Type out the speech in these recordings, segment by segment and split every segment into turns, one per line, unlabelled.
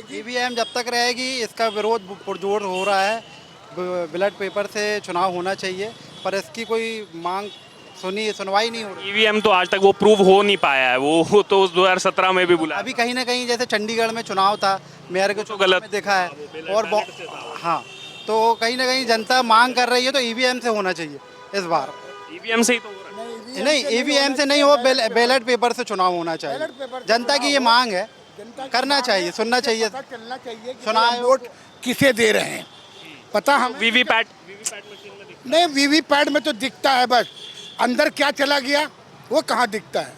रहेगी।
ईवीएम जब तक रहेगी इसका विरोध पुरजोर हो रहा है। बैलेट पेपर से चुनाव होना चाहिए, पर इसकी कोई मांग सुनवाई नहीं हो रही।
ईवीएम तो आज तक वो प्रूव हो नहीं पाया है, वो तो उस 2017 में भी बुलाया
अभी कहीं ना कहीं जैसे चंडीगढ़ में चुनाव था, मेयर के चुनाव
गलत
में देखा है और हाँ, तो कहीं ना कहीं जनता मांग कर रही है, तो ईवीएम से होना चाहिए इस बार।
ईवीएम से ही तो हो रहा है।
नहीं, ईवीएम से नहीं हो, बैलेट पेपर से चुनाव होना चाहिए।
बैलेट पेपर से
जनता की ये मांग है, करना चाहिए, सुनना चाहिए।
पता चलना चाहिए कि
सुना
हम वोट किसे दे रहे हैं। पता हम
वीवीपैट मशीन में दिखता
नहीं, वीवीपैट में तो दिखता है, बस अंदर क्या चला गया वो कहाँ दिखता है।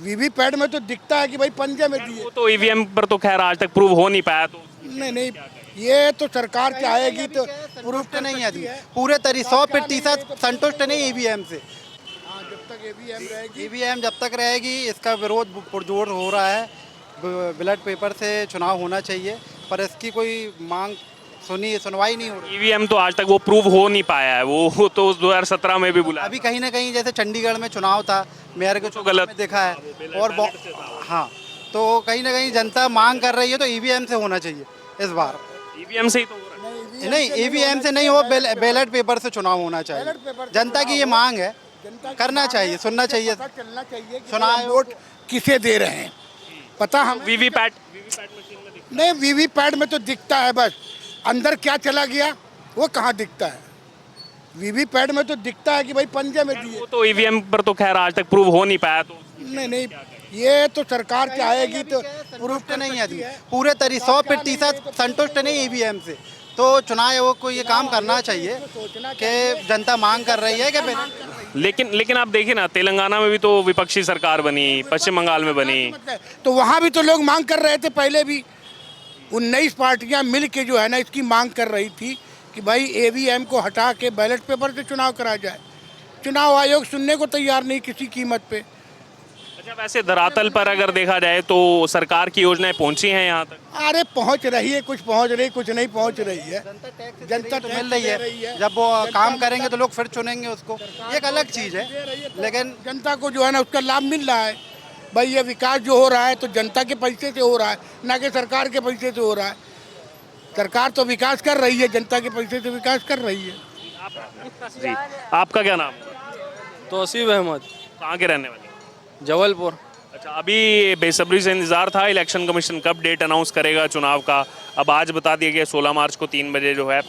वीवीपैट में तो दिखता है कि भाई पंजे में
है।
दिए।
वो तो ईवीएम पर तो खैर आज तक प्रूव हो नहीं पाया, तो
नहीं, ये तो सरकार चाहेगी तो
संतुष्ट नहीं है आदमी, पूरे 100% संतुष्ट नहीं ईवीएम से।
हाँ, जब तक ईवीएम रहेगी।
ईवीएम जब तक रहेगी इसका विरोध पुरजोर हो रहा है। बैलेट पेपर से चुनाव होना चाहिए, पर इसकी कोई मांग सुनवाई नहीं हो रही।
ईवीएम तो आज तक वो प्रूव हो नहीं पाया है, वो तो उस 2017 में भी बुलाया।
अभी कहीं ना कहीं जैसे चंडीगढ़ में चुनाव था, मेयर के चुनाव
गलत
में देखा है और हाँ, तो कहीं ना कहीं जनता मांग कर रही है, तो ईवीएम से होना चाहिए इस बार।
ईवीएम से ही तो हो रहा है।
नहीं, ईवीएम से नहीं हो, बैलेट पेपर से चुनाव होना चाहिए। जनता की ये मांग है, करना चाहिए, सुनना चाहिए।
पता चलना चाहिए कि
सुना
हम वोट किसे दे रहे हैं। पता हम
वीवीपैट मशीन में दिखता
नहीं, वीवीपैट में तो दिखता है, बस अंदर क्या चला गया वो कहाँ दिखता है। वीवीपैट में तो दिखता है कि भाई पंजे में
है।
दिए।
वो तो ईवीएम पर तो खैर आज तक प्रूव हो नहीं पाया, तो
नहीं, ये तो सरकार चाहेगी तो
संतुष्ट नहीं है आदमी, पूरे 100% संतुष्ट नहीं ईवीएम से। तो चुनाव आयोग को ये काम करना चाहिए कि जनता मांग कर रही है कि
लेकिन आप देखिए ना, तेलंगाना में भी तो विपक्षी सरकार बनी, पश्चिम बंगाल में बनी।
तो वहाँ भी तो लोग मांग कर रहे थे। पहले भी 19 पार्टियां मिल के जो है ना इसकी मांग कर रही थी कि भाई ईवीएम को हटा के बैलेट पेपर से चुनाव करा जाए। चुनाव आयोग सुनने को तैयार नहीं किसी कीमत पे।
अच्छा, वैसे धरातल पर अगर देखा जाए तो सरकार की योजनाएं पहुंची हैं यहाँ तक?
अरे पहुंच रही है, कुछ पहुंच रही, कुछ नहीं पहुंच रही है। जनता
तो
टैक्स
मिल रही
दे
है, जब वो काम करेंगे तो लोग फिर चुनेंगे उसको, ये एक अलग चीज़ है। लेकिन
जनता को जो है ना उसका लाभ मिल रहा है। भाई ये विकास जो हो रहा है तो जनता के पैसे से हो रहा है, ना कि सरकार के पैसे से हो रहा है। सरकार तो विकास कर रही है, जनता के पैसे से विकास कर रही है।
जी, आपका क्या नाम?
तौसीफ अहमद,
कहाँ के रहने वाले?
जबलपुर।
अच्छा, अभी बेसब्री से इंतजार था इलेक्शन कमीशन कब डेट अनाउंस करेगा चुनाव का। अब आज बता दिया गया 16 मार्च को 3 बजे जो है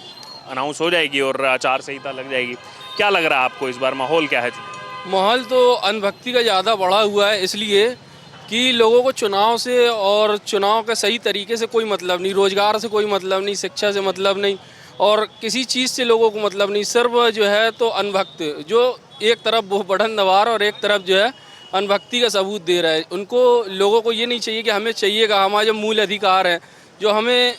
अनाउंस हो जाएगी और आचार संहिता लग जाएगी। क्या लग रहा है आपको, इस बार माहौल क्या है?
माहौल तो अंधभक्ति का ज़्यादा बढ़ा हुआ है, इसलिए कि लोगों को चुनाव से और चुनाव का सही तरीके से कोई मतलब नहीं, रोजगार से कोई मतलब नहीं, शिक्षा से मतलब नहीं और किसी चीज़ से लोगों को मतलब नहीं। सिर्फ जो है तो अनभक्त, जो एक तरफ वो बढ़न दवार और एक तरफ जो है अनभक्ति का सबूत दे रहा है। उनको लोगों को ये नहीं चाहिए कि हमें चाहिएगा हमारा जो मूल अधिकार है, जो हमें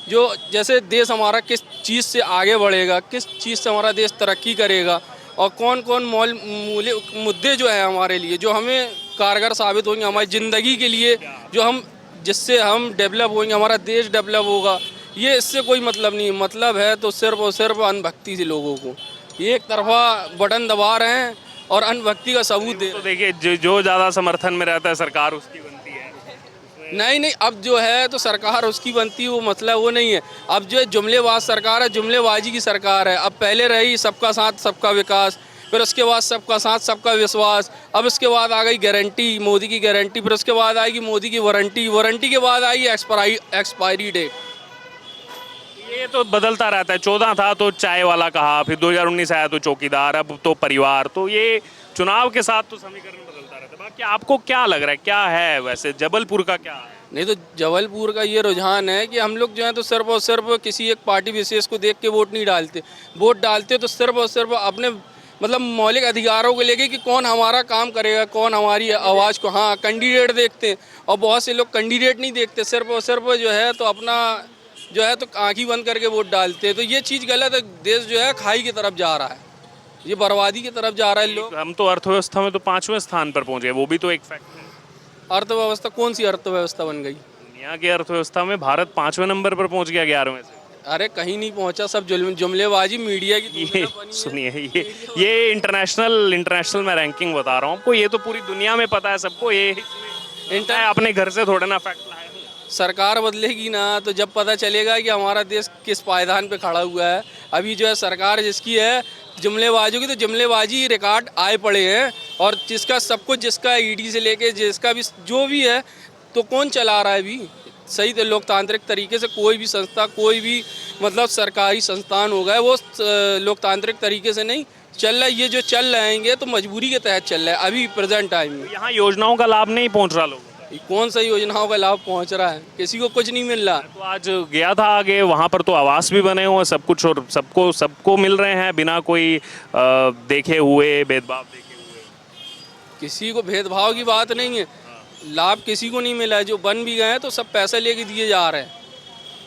जो जैसे देश हमारा किस चीज़ से आगे बढ़ेगा, किस चीज़ से हमारा देश तरक्की करेगा और कौन कौन मुद्दे जो है हमारे लिए जो हमें कारगर साबित होंगे हमारी ज़िंदगी के लिए, जो हम जिससे हम डेवलप होंगे, हमारा देश डेवलप होगा, ये इससे कोई मतलब नहीं। मतलब है तो सिर्फ और सिर्फ अनभक्ति से लोगों को ये एक तरफा बटन दबा रहे हैं और अनभक्ति का सबूत दे।
तो देखिए, जो ज़्यादा समर्थन में रहता है सरकार उसकी बनती है।
नहीं, अब जो है तो सरकार उसकी बनती है, वो मतलब वो नहीं है। अब जो है जुमलेबाज सरकार है, जुमलेबाजी की सरकार है। अब पहले रही सबका साथ सबका विकास, फिर उसके बाद सबका साथ सबका विश्वास, अब इसके बाद आ गई गारंटी, मोदी की गारंटी, फिर उसके बाद आएगी मोदी की वारंटी, वारंटी के बाद आएगी एक्सपायरी डेट।
ये तो बदलता रहता है। 14 था तो चाय वाला कहा, फिर 2019 आया तो चौकीदार, अब तो परिवार। तो ये चुनाव के साथ तो समीकरण बदलता रहता है। बाकी आपको क्या लग रहा है, क्या है वैसे जबलपुर का क्या है?
नहीं तो जबलपुर का ये रुझान है कि हम लोग जो है तो सिर्फ और सिर्फ किसी एक पार्टी विशेष को देख के वोट नहीं डालते। वोट डालते तो सिर्फ और सिर्फ अपने मतलब मौलिक अधिकारों को लेके कि कौन हमारा काम करेगा, कौन हमारी आवाज़ को, हाँ कैंडिडेट देखते हैं। और बहुत से लोग कैंडिडेट नहीं देखते, सिर्फ और सिर्फ जो है तो अपना जो है तो आँखें बंद करके वोट डालते हैं। तो ये चीज़ गलत है। देश जो है खाई की तरफ जा रहा है, ये बर्बादी की तरफ जा रहा है लोग।
हम तो अर्थव्यवस्था में तो 5वें स्थान पर पहुंचे, वो भी तो एक फैक्ट है।
अर्थव्यवस्था कौन सी अर्थव्यवस्था बन गई?
दुनिया की अर्थव्यवस्था में भारत 5वें नंबर पर पहुंच गया 11वें से।
अरे कहीं नहीं पहुंचा, सब जुमलेबाजी मीडिया की।
ये सुनिए, ये इंटरनेशनल मैं रैंकिंग बता रहा हूँ आपको। ये तो पूरी दुनिया में पता है सबको। ये मैं अपने घर से थोड़ा ना फैक्ट लाया हूँ।
सरकार बदलेगी ना तो जब पता चलेगा कि हमारा देश किस पायदान पे खड़ा हुआ है। अभी जो है सरकार जिसकी है जुमलेबाजों की, तो जुमलेबाजी रिकॉर्ड आए पड़े हैं, और जिसका सब कुछ, जिसका ईडी से लेके जिसका भी जो भी है, तो कौन चला रहा है अभी सही तो लोकतांत्रिक तरीके से? कोई भी संस्था, कोई भी मतलब सरकारी संस्थान होगा वो लोकतांत्रिक तरीके से नहीं चल रहा है। ये जो चल रहेंगे तो मजबूरी के तहत चल रहा है अभी प्रेजेंट टाइम में।
यहाँ योजनाओं का लाभ नहीं पहुँच रहा लोगों को।
कौन सा योजनाओं का लाभ पहुंच रहा है? किसी को कुछ नहीं मिल रहा।
तो आज गया था आगे, वहाँ पर तो आवास भी बने हुए हैं, सब कुछ, और सबको मिल रहे हैं बिना कोई देखे हुए, भेदभाव देखे हुए।
किसी को भेदभाव की बात नहीं है, लाभ किसी को नहीं मिला है। जो बन भी गए हैं तो सब पैसे लेके दिए जा रहे हैं।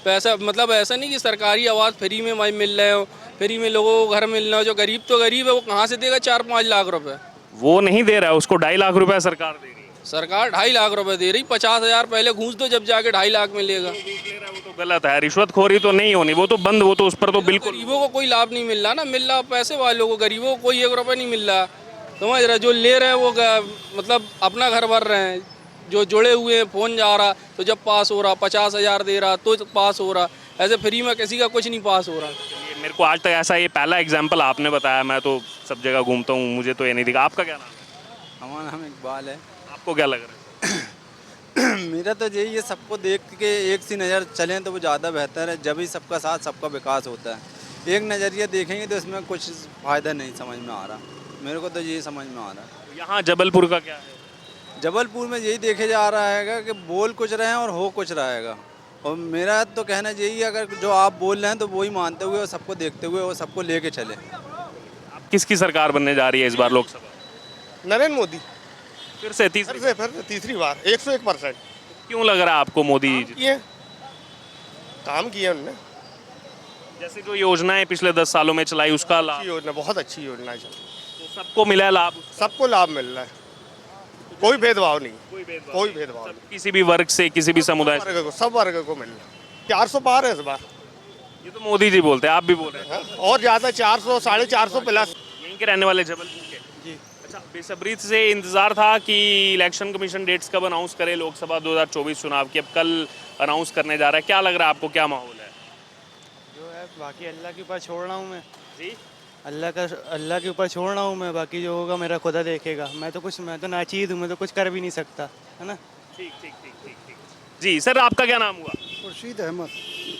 पैसा मतलब ऐसा नहीं कि सरकारी आवास फ्री में मिल रहे हो, फ्री में लोगों को घर मिल रहा हो। जो गरीब तो गरीब है, वो कहाँ से देगा 4-5 लाख रुपए?
वो नहीं दे रहा है, उसको 2.5 लाख रुपए सरकार दे रही है।
सरकार 2.5 लाख रुपए दे रही, 50,000 पहले घूस दो, जब जाके 2.5 लाख मिलेगा।
वो तो गलत है, रिश्वतखोरी तो नहीं होनी, वो तो बंद, वो तो उस पर तो बिल्कुल।
गरीबों को कोई लाभ नहीं मिल रहा ना, मिल रहा पैसे वालों को, गरीबों को कोई 1 रुपये नहीं मिल रहा। समझ रहे? जो ले रहे हैं वो मतलब अपना घर भर रहे हैं। जो जुड़े हुए हैं, फ़ोन जा रहा तो जब पास हो रहा, 50,000 दे रहा तो पास हो रहा। ऐसे फ्री में किसी का कुछ नहीं पास हो रहा।
मेरे को आज तक ऐसा, ये पहला एग्जाम्पल आपने बताया। मैं तो सब जगह घूमता हूँ, मुझे तो ये नहीं दिखा। आपका क्या नाम है?
हमारा नाम इकबाल है।
आपको क्या लग रहा है?
मेरा तो यही है, सबको देख के एक सी नज़र चलें तो वो ज़्यादा बेहतर है। जब ही सबका साथ सबका विकास होता है। एक नज़रिया देखेंगे तो इसमें कुछ फ़ायदा नहीं समझ में आ रहा। मेरे को तो यही समझ में आ रहा है।
यहाँ जबलपुर का क्या है?
जबलपुर में यही देखे जा रहा है कि बोल कुछ रहे हैं और हो कुछ रहेगा। और मेरा तो कहना यही है, अगर जो आप बोल रहे हैं तो वही मानते हुए और सबको देखते हुए और सबको लेके चले।
किसकी सरकार बनने जा रही है इस बार लोकसभा?
नरेंद्र मोदी
फिर से
तीसरी बार 101%।
क्यों लग रहा है आपको मोदी
किए काम किए उन्होंने।
जैसे जो योजनाएं पिछले 10 सालों में चलाई उसका लाभ?
अच्छी योजना, बहुत अच्छी योजना है।
तो सबको मिला है लाभ?
सबको लाभ मिल रहा है, कोई भेदभाव नहीं। कोई भेदभाव नहीं।
किसी भी वर्ग से, किसी भी समुदाय से?
सब वर्ग को मिल रहा है। 400 पार है इस बार।
ये तो मोदी जी बोलते हैं, आप भी बोल रहे हैं।
हाँ? और ज़्यादा 400, 450 प्लस।
यहीं के रहने वाले जबलपुर के? जी। अच्छा, बेसब्री से इंतजार था कि इलेक्शन कमीशन डेट्स कब अनाउंस करे लोकसभा 2024 चुनाव की। अब कल अनाउंस करने जा रहा है। क्या लग रहा है आपको, क्या माहौल है?
जो है बाकी अल्लाह के ऊपर छोड़ रहा हूँ मैं।
जी,
अल्लाह के ऊपर छोड़ रहा हूँ मैं। बाकी जो होगा मेरा खुदा देखेगा। मैं तो नाचीज हूँ, मैं तो कुछ कर भी नहीं सकता, है ना।
ठीक ठीक ठीक ठीक ठीक। जी सर, आपका क्या नाम हुआ?
खुर्शीद अहमद।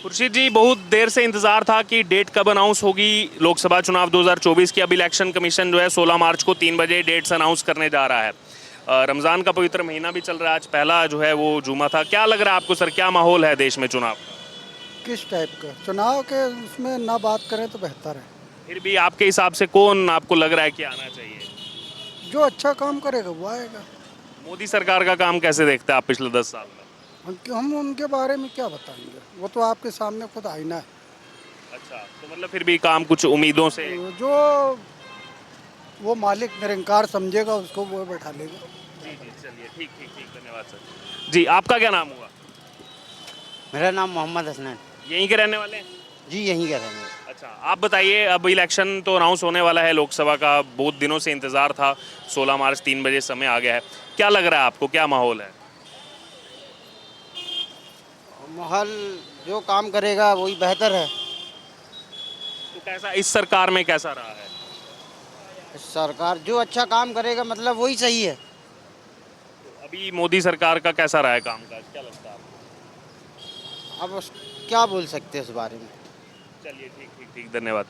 खुर्शीद जी, बहुत देर से इंतजार था कि डेट कब अनाउंस होगी लोकसभा चुनाव 2024 की। अब इलेक्शन कमीशन जो है 16 मार्च को 3 बजे डेट्स अनाउंस करने जा रहा है। रमज़ान का पवित्र महीना भी चल रहा है, आज पहला जो है वो जुमा था। क्या लग रहा है आपको सर, क्या माहौल है देश में चुनाव का?
किस टाइप का चुनाव के उसमें ना बात करें तो बेहतर है।
फिर भी आपके हिसाब से कौन आपको लग रहा है कि आना चाहिए?
जो अच्छा काम करेगा वो आएगा।
मोदी सरकार का काम कैसे देखते हैं आप पिछले 10 साल में?
हम उनके बारे में क्या बताएंगे, वो तो आपके सामने खुद आईना है।
अच्छा, तो मतलब फिर भी काम कुछ उम्मीदों से?
जो वो मालिक निरंकार समझेगा उसको वो बैठा लेगा।
जी जी, चलिए, ठीक ठीक ठीक, धन्यवाद सर। जी, आपका क्या नाम हुआ?
मेरा नाम मोहम्मद हसनैन।
यहीं के रहने वाले हैं?
जी यहीं का रहने।
अच्छा, आप बताइए, अब इलेक्शन तो अनाउंस होने वाला है लोकसभा का, बहुत दिनों से इंतज़ार था। 16 मार्च 3 बजे समय आ गया है। क्या लग रहा है आपको, क्या माहौल है?
माहौल जो काम करेगा वही बेहतर है।
तो कैसा इस सरकार में कैसा रहा है?
सरकार जो अच्छा काम करेगा मतलब वही सही है।
तो अभी मोदी सरकार का कैसा रहा है कामकाज, क्या लगता है आपको?
अब क्या बोल सकते हैं इस बारे में।
चलिए, ठीक ठीक ठीक, धन्यवाद।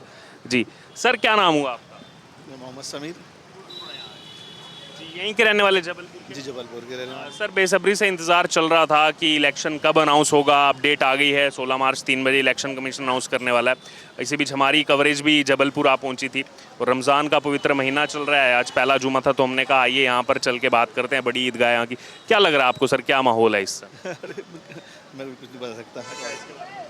जी सर, क्या नाम हुआ आपका?
मोहम्मद समीर।
जी, यहीं के रहने वाले जबलपुर के?
जी, जबलपुर के रहने वाले।
सर, बेसब्री से इंतज़ार चल रहा था कि इलेक्शन कब अनाउंस होगा। अब डेट आ गई है, 16 मार्च 3 बजे इलेक्शन कमीशन अनाउंस करने वाला है। इसी बीच हमारी कवरेज भी जबलपुर आ पहुंची थी, और रमज़ान का पवित्र महीना चल रहा है। आज पहला जुमा था, तो हमने कहा आइए यहाँ पर चल के बात करते हैं, बड़ी ईदगाह यहाँ की। क्या लग रहा है आपको सर, क्या माहौल है इस समय?
मैं भी कुछ नहीं बता सकता।